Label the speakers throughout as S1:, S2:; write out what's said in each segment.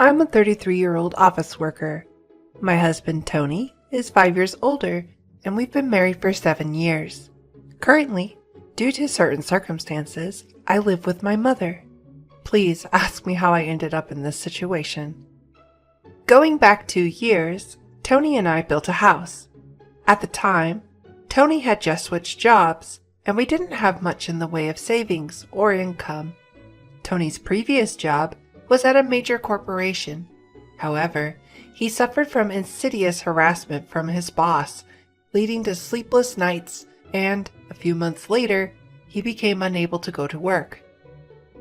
S1: I'm a 33-year-old office worker. My husband, Tony, is 5 years older, and we've been married for 7 years. Currently, due to certain circumstances, I live with my mother. Please ask me how I ended up in this situation. Going back 2 years, Tony and I built a house. At the time, Tony had just switched jobs, and we didn't have much in the way of savings or income. Tony's previous job was at a major corporation. However, he suffered from insidious harassment from his boss, leading to sleepless nights, and a few months later, he became unable to go to work.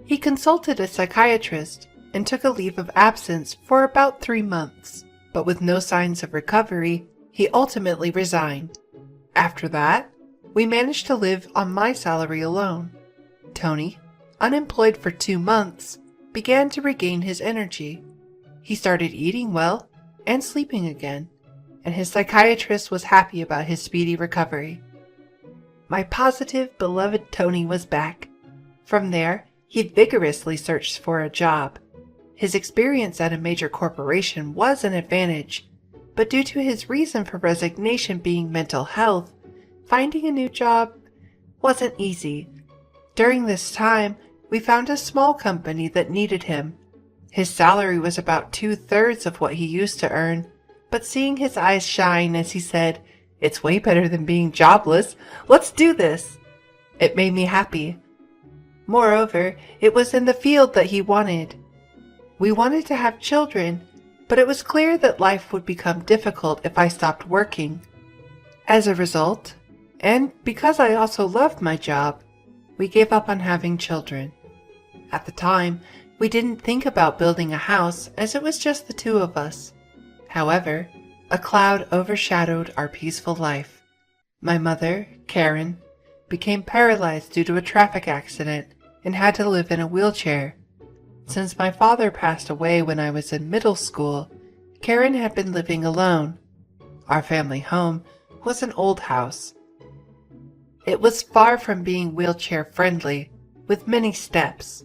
S1: He consulted a psychiatrist and took a leave of absence for about 3 months, but with no signs of recovery, he ultimately resigned. After that, we managed to live on my salary alone. Tony, unemployed for 2 months, began to regain his energy. He started eating well and sleeping again, and his psychiatrist was happy about his speedy recovery. My positive, beloved Tony was back. From there, he vigorously searched for a job. His experience at a major corporation was an advantage, but due to his reason for resignation being mental health, finding a new job wasn't easy. During this time, we found a small company that needed him. His salary was about 2/3 of what he used to earn, but seeing his eyes shine as he said, "It's way better than being jobless. Let's do this," it made me happy. Moreover, it was in the field that he wanted. We wanted to have children, but it was clear that life would become difficult if I stopped working. As a result, and because I also loved my job, we gave up on having children. At the time, we didn't think about building a house as it was just the two of us. However, a cloud overshadowed our peaceful life. My mother, Karen, became paralyzed due to a traffic accident and had to live in a wheelchair. Since my father passed away when I was in middle school, Karen had been living alone. Our family home was an old house. It was far from being wheelchair friendly, with many steps.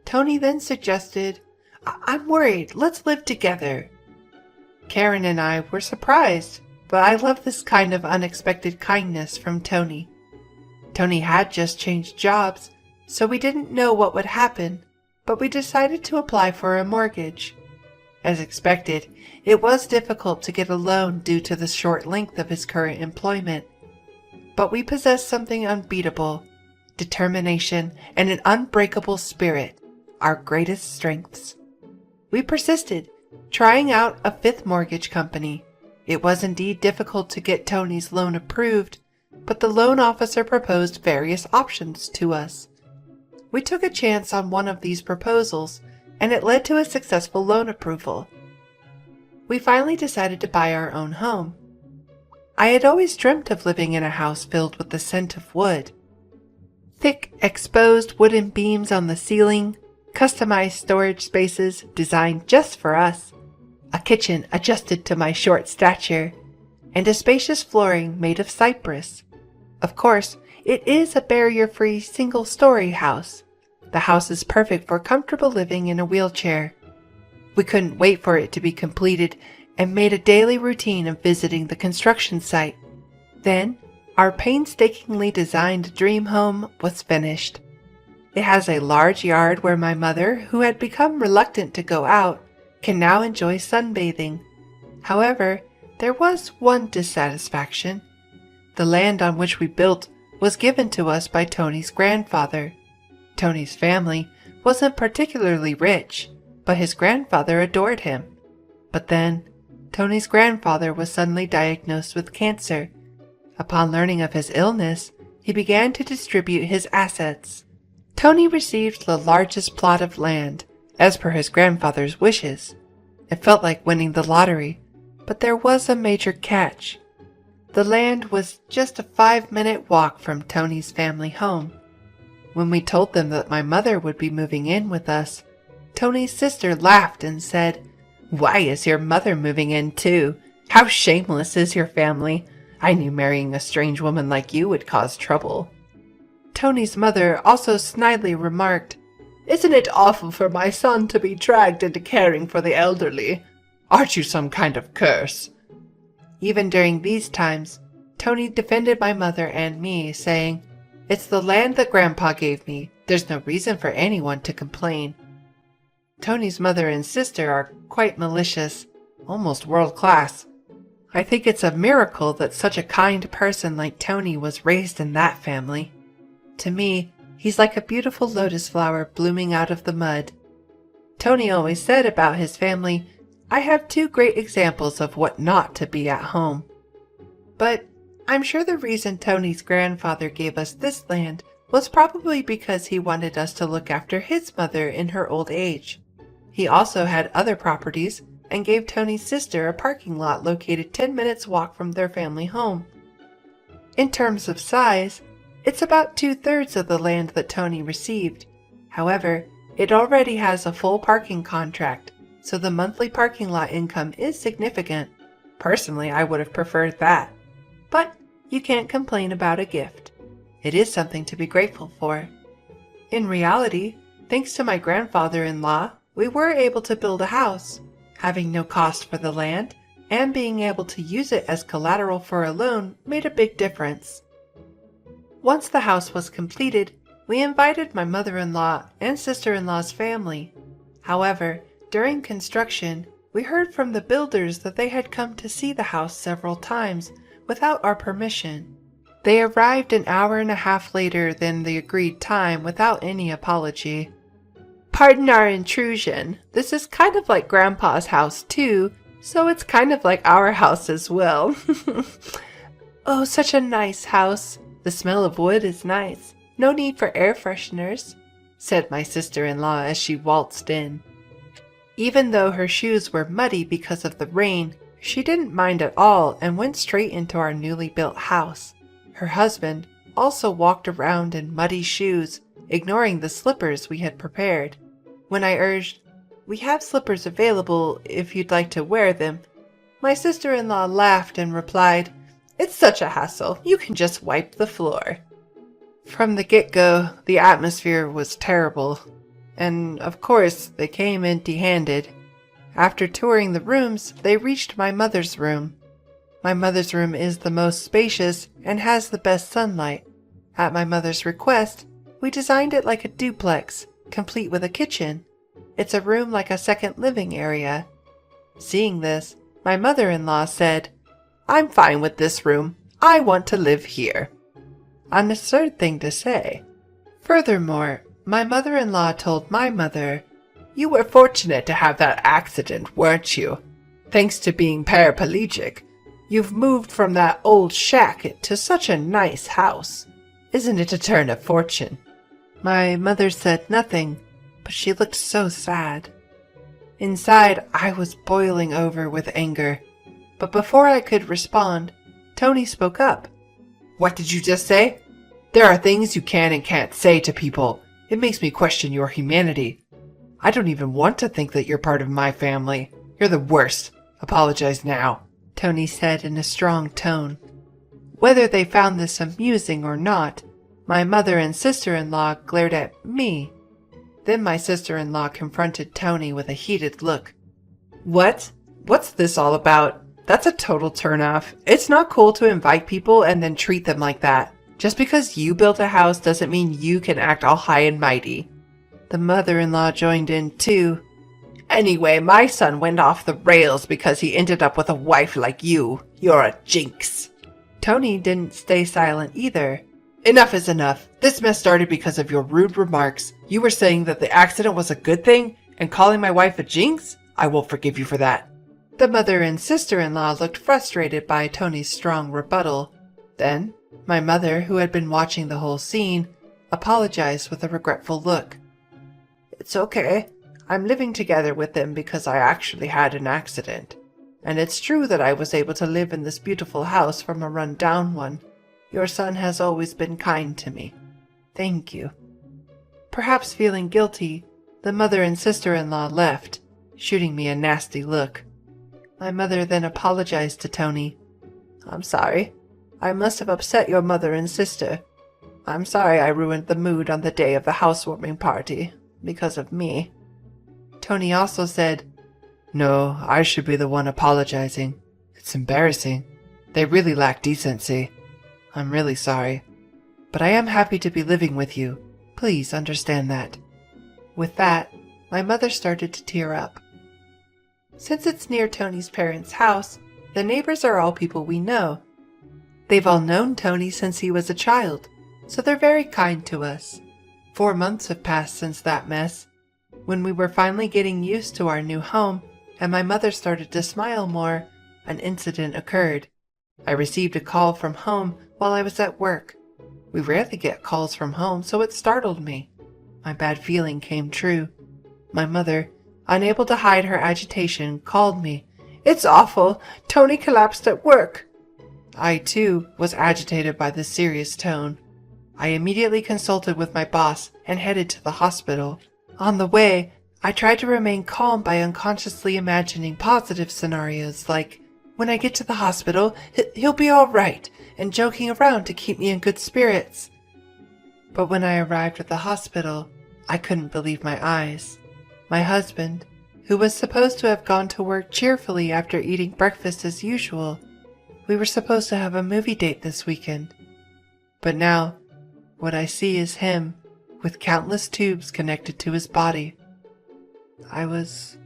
S1: Tony then suggested, "I'm worried, let's live together." Karen and I were surprised, but I love this kind of unexpected kindness from Tony. Tony had just changed jobs, so we didn't know what would happen, but we decided to apply for a mortgage. As expected, it was difficult to get a loan due to the short length of his current employment. But we possessed something unbeatable: determination and an unbreakable spirit, our greatest strengths. We persisted, trying out a 5th mortgage company. It was indeed difficult to get Tony's loan approved, but the loan officer proposed various options to us. We took a chance on one of these proposals, and it led to a successful loan approval. We finally decided to buy our own home. I had always dreamt of living in a house filled with the scent of wood. Thick, exposed wooden beams on the ceiling, customized storage spaces designed just for us, a kitchen adjusted to my short stature, and a spacious flooring made of cypress. Of course, it is a barrier-free single-story house. The house is perfect for comfortable living in a wheelchair. We couldn't wait for it to be completed and made a daily routine of visiting the construction site. Then, our painstakingly designed dream home was finished. It has a large yard where my mother, who had become reluctant to go out, can now enjoy sunbathing. However, there was one dissatisfaction. The land on which we built was given to us by Tony's grandfather. Tony's family wasn't particularly rich, but his grandfather adored him. But then, Tony's grandfather was suddenly diagnosed with cancer. Upon learning of his illness, he began to distribute his assets. Tony received the largest plot of land, as per his grandfather's wishes. It felt like winning the lottery, but there was a major catch. The land was just a 5-minute walk from Tony's family home. When we told them that my mother would be moving in with us, Tony's sister laughed and said, "Why is your mother moving in too? How shameless is your family! I knew marrying a strange woman like you would cause trouble." Tony's mother also snidely remarked, Isn't it awful for my son to be dragged into caring for the elderly? Aren't you some kind of curse?" Even during these times, Tony defended my mother and me, saying, "It's the land that Grandpa gave me. There's no reason for anyone to complain." Tony's mother and sister are quite malicious, almost world-class. I think it's a miracle that such a kind person like Tony was raised in that family. To me, he's like a beautiful lotus flower blooming out of the mud. Tony always said about his family, "I have two great examples of what not to be at home." But I'm sure the reason Tony's grandfather gave us this land was probably because he wanted us to look after his mother in her old age. He also had other properties and gave Tony's sister a parking lot located 10 minutes walk from their family home. In terms of size, it's about 2/3 of the land that Tony received. However, it already has a full parking contract, so the monthly parking lot income is significant. Personally, I would have preferred that. But you can't complain about a gift. It is something to be grateful for. In reality, thanks to my grandfather-in-law, we were able to build a house. Having no cost for the land and being able to use it as collateral for a loan made a big difference. Once the house was completed, we invited my mother-in-law and sister-in-law's family. However, during construction, we heard from the builders that they had come to see the house several times without our permission. They arrived an hour and a half later than the agreed time without any apology. "Pardon our intrusion. This is kind of like Grandpa's house too, so it's kind of like our house as well." "Oh, such a nice house. The smell of wood is nice. No need for air fresheners," said my sister-in-law as she waltzed in. Even though her shoes were muddy because of the rain, she didn't mind at all and went straight into our newly built house. Her husband also walked around in muddy shoes, ignoring the slippers we had prepared. When I urged, "We have slippers available if you'd like to wear them," my sister-in-law laughed and replied, "It's such a hassle, you can just wipe the floor." From the get-go, the atmosphere was terrible, and of course they came empty-handed. After touring the rooms, they reached my mother's room. My mother's room is the most spacious and has the best sunlight. At my mother's request, we designed it like a duplex, complete with a kitchen. It's a room like a second living area. Seeing this, my mother-in-law said, "I'm fine with this room. I want to live here." An absurd thing to say. Furthermore, my mother-in-law told my mother, "You were fortunate to have that accident, weren't you? Thanks to being paraplegic, you've moved from that old shack to such a nice house. Isn't it a turn of fortune?" My mother said nothing, but she looked so sad. Inside, I was boiling over with anger. But before I could respond, Tony spoke up. "What did you just say? There are things you can and can't say to people. It makes me question your humanity. I don't even want to think that you're part of my family. You're the worst. Apologize now," Tony said in a strong tone. Whether they found this amusing or not, my mother and sister-in-law glared at me. Then my sister-in-law confronted Tony with a heated look. "What? What's this all about? That's a total turnoff. It's not cool to invite people and then treat them like that. Just because you built a house doesn't mean you can act all high and mighty." The mother-in-law joined in too. "Anyway, my son went off the rails because he ended up with a wife like you. You're a jinx." Tony didn't stay silent either. "Enough is enough. This mess started because of your rude remarks. You were saying that the accident was a good thing and calling my wife a jinx? I won't forgive you for that." The mother and sister-in-law looked frustrated by Tony's strong rebuttal. Then, my mother, who had been watching the whole scene, apologized with a regretful look. "It's okay. I'm living together with them because I actually had an accident. And it's true that I was able to live in this beautiful house from a run-down one. Your son has always been kind to me. Thank you." Perhaps feeling guilty, the mother and sister-in-law left, shooting me a nasty look. My mother then apologized to Tony. "I'm sorry. I must have upset your mother and sister. I'm sorry I ruined the mood on the day of the housewarming party. because of me. Tony also said, "No, I should be the one apologizing. It's embarrassing. They really lack decency. I'm really sorry. But I am happy to be living with you. Please understand that." With that, my mother started to tear up. Since it's near Tony's parents' house, the neighbors are all people we know. They've all known Tony since he was a child, so they're very kind to us. 4 months have passed since that mess. When we were finally getting used to our new home, and my mother started to smile more, an incident occurred. I received a call from home while I was at work. We rarely get calls from home, so it startled me. My bad feeling came true. My mother, unable to hide her agitation, called me. "It's awful. Tony collapsed at work." I, too, was agitated by this serious tone. I immediately consulted with my boss and headed to the hospital. On the way, I tried to remain calm by unconsciously imagining positive scenarios like, when I get to the hospital, he'll be all right, and joking around to keep me in good spirits. But when I arrived at the hospital, I couldn't believe my eyes. My husband, who was supposed to have gone to work cheerfully after eating breakfast as usual, we were supposed to have a movie date this weekend. But now, what I see is him, with countless tubes connected to his body. I was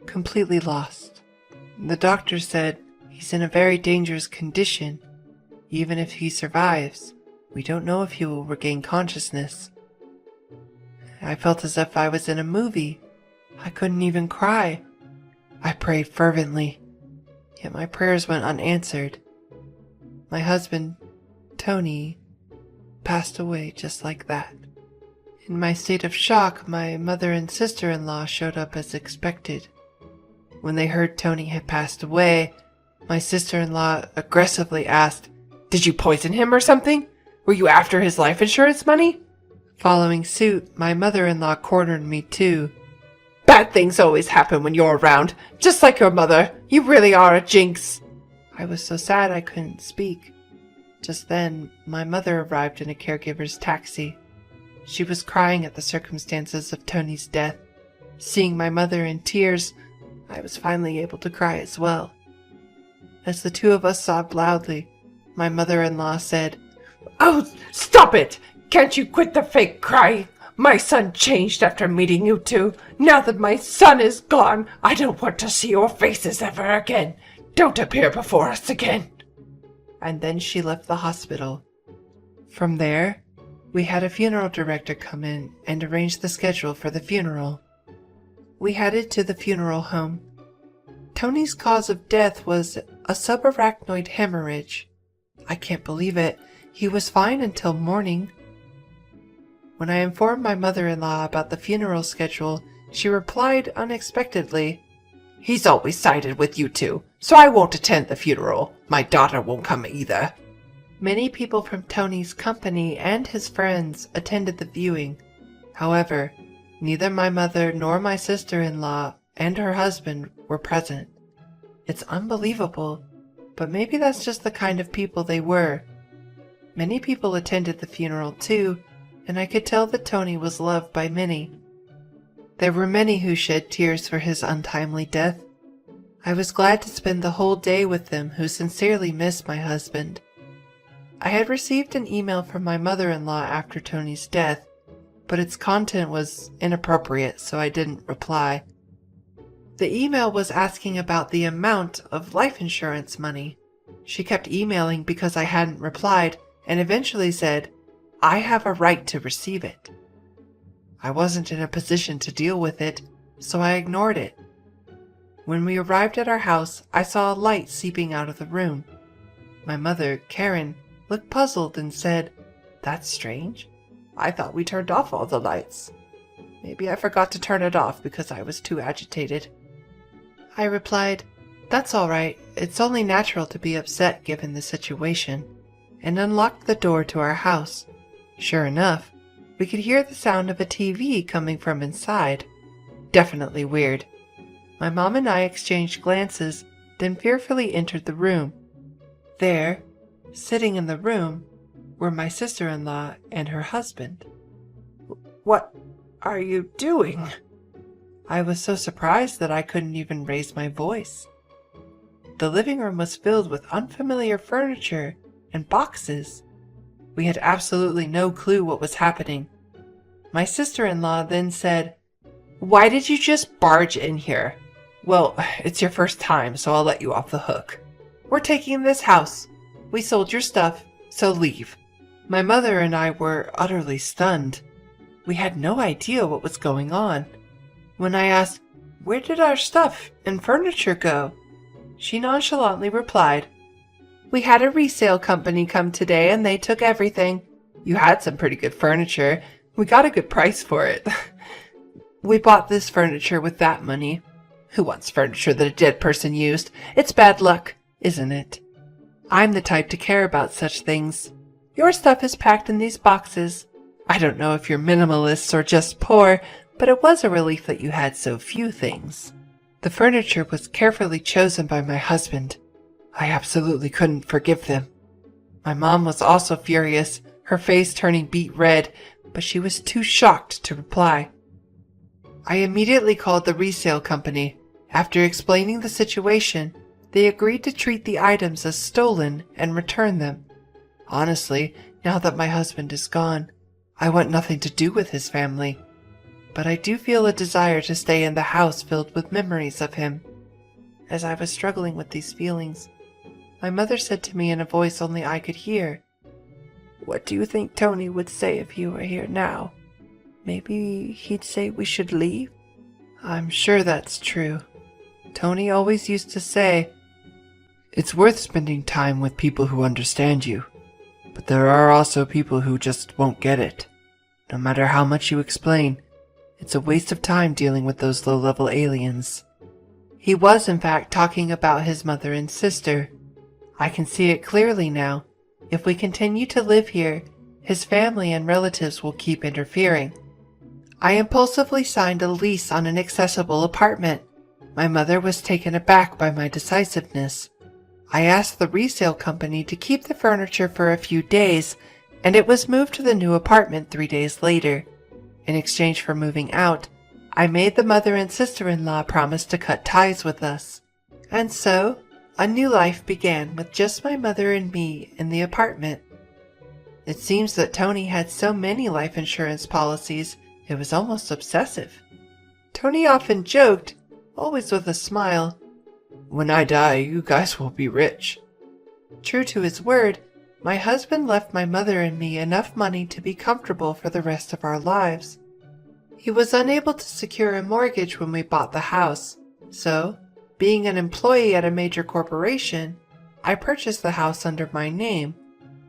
S1: completely lost. The doctor said he's in a very dangerous condition. Even if he survives, we don't know if he will regain consciousness. I felt as if I was in a movie. I couldn't even cry. I prayed fervently, yet my prayers went unanswered. My husband, Tony, passed away just like that. In my state of shock, my mother and sister-in-law showed up as expected. When they heard Tony had passed away, my sister-in-law aggressively asked, "Did you poison him or something? Were you after his life insurance money?" Following suit, my mother-in-law cornered me too. "Bad things always happen when you're around, just like your mother. You really are a jinx." I was so sad I couldn't speak. Just then, my mother arrived in a caregiver's taxi. She was crying at the circumstances of Tony's death. Seeing my mother in tears, I was finally able to cry as well. As the two of us sobbed loudly, my mother-in-law said, "Oh, stop it! Can't you quit the fake crying? My son changed after meeting you two. Now that my son is gone, I don't want to see your faces ever again. Don't appear before us again." And then she left the hospital. From there, we had a funeral director come in and arrange the schedule for the funeral. We headed to the funeral home. Tony's cause of death was a subarachnoid hemorrhage. I can't believe it. He was fine until morning. When I informed my mother-in-law about the funeral schedule, she replied unexpectedly, "He's always sided with you two, so I won't attend the funeral. My daughter won't come either." Many people from Tony's company and his friends attended the viewing. However, neither my mother nor my sister-in-law and her husband were present. It's unbelievable, but maybe that's just the kind of people they were. Many people attended the funeral too, and I could tell that Tony was loved by many. There were many who shed tears for his untimely death. I was glad to spend the whole day with them who sincerely missed my husband. I had received an email from my mother-in-law after Tony's death, but its content was inappropriate, so I didn't reply. The email was asking about the amount of life insurance money. She kept emailing because I hadn't replied, and eventually said, "I have a right to receive it." I wasn't in a position to deal with it, so I ignored it. When we arrived at our house, I saw a light seeping out of the room. My mother, Karen, looked puzzled and said, "That's strange. I thought we turned off all the lights. Maybe I forgot to turn it off because I was too agitated." I replied, "That's all right. It's only natural to be upset given the situation," and unlocked the door to our house. Sure enough, we could hear the sound of a TV coming from inside. Definitely weird. My mom and I exchanged glances, then fearfully entered the room. There, sitting in the room, were my sister-in-law and her husband. "What are you doing?" I was so surprised that I couldn't even raise my voice. The living room was filled with unfamiliar furniture and boxes. We had absolutely no clue what was happening. My sister-in-law then said, "Why did you just barge in here?" "Well, it's your first time, so I'll let you off the hook. We're taking this house. We sold your stuff, so leave." My mother and I were utterly stunned. We had no idea what was going on. When I asked, "Where did our stuff and furniture go?" she nonchalantly replied, "We had a resale company come today and they took everything. You had some pretty good furniture. We got a good price for it. We bought this furniture with that money. Who wants furniture that a dead person used? It's bad luck, isn't it? I'm the type to care about such things. Your stuff is packed in these boxes. I don't know if you're minimalists or just poor, but it was a relief that you had so few things." The furniture was carefully chosen by my husband. I absolutely couldn't forgive them. My mom was also furious, her face turning beet red, but she was too shocked to reply. I immediately called the resale company. After explaining the situation, they agreed to treat the items as stolen and return them. Honestly, now that my husband is gone, I want nothing to do with his family. But I do feel a desire to stay in the house filled with memories of him. As I was struggling with these feelings, my mother said to me in a voice only I could hear, "What do you think Tony would say if you were here now? Maybe he'd say we should leave?" I'm sure that's true. Tony always used to say, "It's worth spending time with people who understand you, but there are also people who just won't get it. No matter how much you explain, it's a waste of time dealing with those low-level aliens." He was, in fact, talking about his mother and sister. I can see it clearly now. If we continue to live here, his family and relatives will keep interfering. I impulsively signed a lease on an accessible apartment. My mother was taken aback by my decisiveness. I asked the resale company to keep the furniture for a few days, and it was moved to the new apartment 3 days later. In exchange for moving out, I made the mother and sister-in-law promise to cut ties with us. And so, a new life began with just my mother and me in the apartment. It seems that Tony had so many life insurance policies, it was almost obsessive. Tony often joked, always with a smile, "When I die, you guys will be rich." True to his word, my husband left my mother and me enough money to be comfortable for the rest of our lives. He was unable to secure a mortgage when we bought the house, so, being an employee at a major corporation, I purchased the house under my name.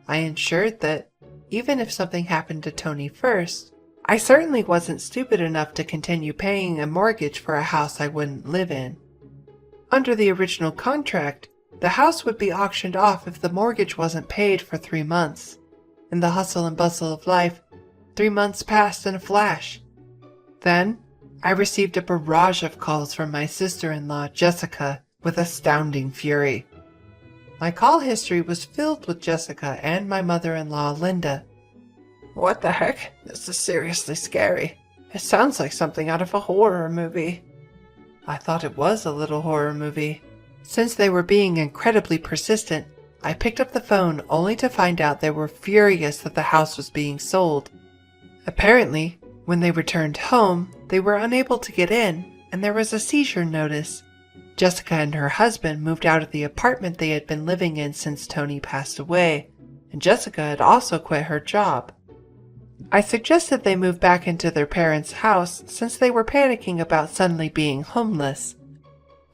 S1: I ensured that, even if something happened to Tony first, I certainly wasn't stupid enough to continue paying a mortgage for a house I wouldn't live in. Under the original contract, the house would be auctioned off if the mortgage wasn't paid for 3 months. In the hustle and bustle of life, 3 months passed in a flash. Then, I received a barrage of calls from my sister-in-law, Jessica, with astounding fury. My call history was filled with Jessica and my mother-in-law, Linda. "What the heck? This is seriously scary. It sounds like something out of a horror movie." I thought it was a little horror movie. Since they were being incredibly persistent, I picked up the phone only to find out they were furious that the house was being sold. Apparently, when they returned home, they were unable to get in, and there was a seizure notice. Jessica and her husband moved out of the apartment they had been living in since Tony passed away, and Jessica had also quit her job. I suggested they move back into their parents' house since they were panicking about suddenly being homeless.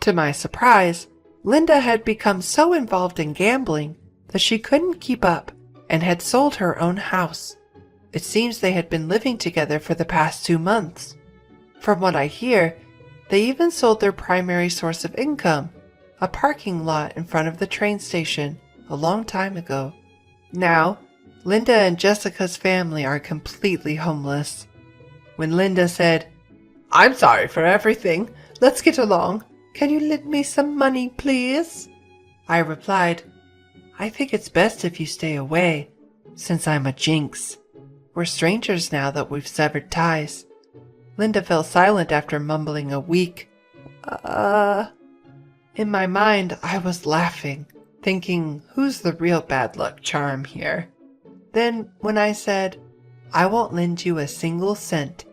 S1: To my surprise, Linda had become so involved in gambling that she couldn't keep up and had sold her own house. It seems they had been living together for the past 2 months. From what I hear, they even sold their primary source of income, a parking lot in front of the train station, a long time ago. Now, Linda and Jessica's family are completely homeless. When Linda said, "I'm sorry for everything. Let's get along. Can you lend me some money, please?" I replied, "I think it's best if you stay away, since I'm a jinx. We're strangers now that we've severed ties." Linda fell silent after mumbling a weak, In my mind, I was laughing, thinking, who's the real bad luck charm here? Then, when I said, I won't lend you a single cent,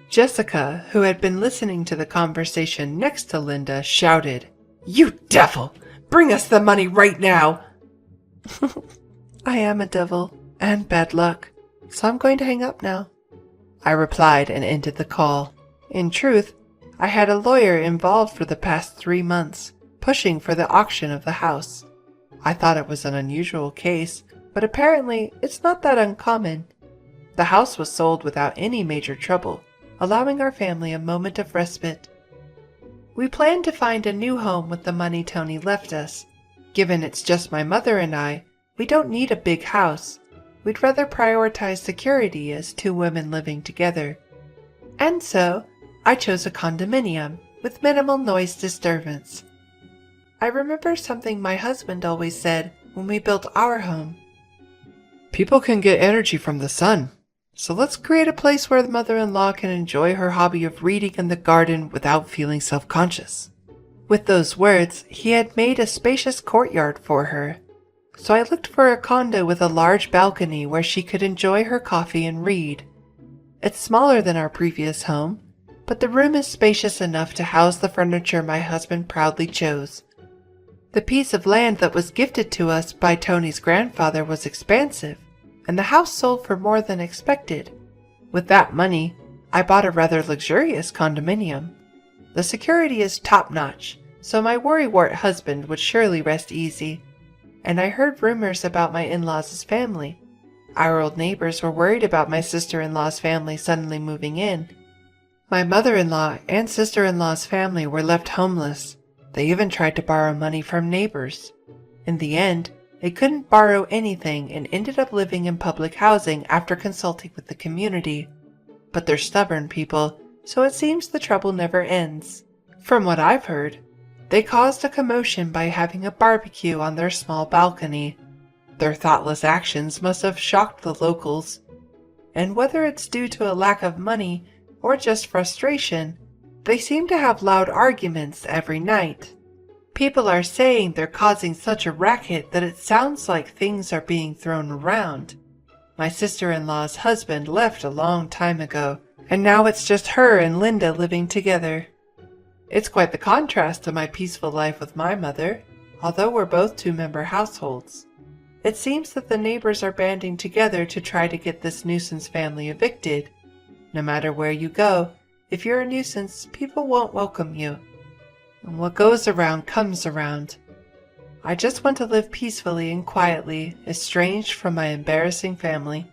S1: Jessica, who had been listening to the conversation next to Linda, shouted, You devil! Bring us the money right now! I am a devil, and bad luck, so I'm going to hang up now, I replied and ended the call. In truth, I had a lawyer involved for the past 3 months, pushing for the auction of the house. I thought it was an unusual case, but apparently it's not that uncommon. The house was sold without any major trouble, allowing our family a moment of respite. We planned to find a new home with the money Tony left us. Given it's just my mother and I, we don't need a big house. We'd rather prioritize security as 2 women living together. And so, I chose a condominium with minimal noise disturbance. I remember something my husband always said when we built our home. People can get energy from the sun, so let's create a place where the mother-in-law can enjoy her hobby of reading in the garden without feeling self-conscious. With those words, he had made a spacious courtyard for her. So I looked for a condo with a large balcony where she could enjoy her coffee and read. It's smaller than our previous home, but the room is spacious enough to house the furniture my husband proudly chose. The piece of land that was gifted to us by Tony's grandfather was expansive, and the house sold for more than expected. With that money, I bought a rather luxurious condominium. The security is top-notch, so my worrywart husband would surely rest easy. And I heard rumors about my in-laws' family. Our old neighbors were worried about my sister-in-law's family suddenly moving in. My mother-in-law and sister-in-law's family were left homeless. They even tried to borrow money from neighbors. In the end, they couldn't borrow anything and ended up living in public housing after consulting with the community. But they're stubborn people, so it seems the trouble never ends. From what I've heard, they caused a commotion by having a barbecue on their small balcony. Their thoughtless actions must have shocked the locals. And whether it's due to a lack of money or just frustration, they seem to have loud arguments every night. People are saying they're causing such a racket that it sounds like things are being thrown around. My sister-in-law's husband left a long time ago, and now it's just her and Linda living together. It's quite the contrast to my peaceful life with my mother, although we're both 2-member households. It seems that the neighbors are banding together to try to get this nuisance family evicted. No matter where you go, if you're a nuisance, people won't welcome you. And what goes around comes around. I just want to live peacefully and quietly, estranged from my embarrassing family.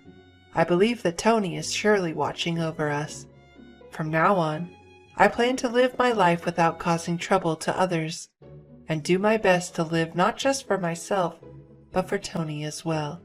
S1: I believe that Tony is surely watching over us. From now on, I plan to live my life without causing trouble to others, and do my best to live not just for myself, but for Tony as well.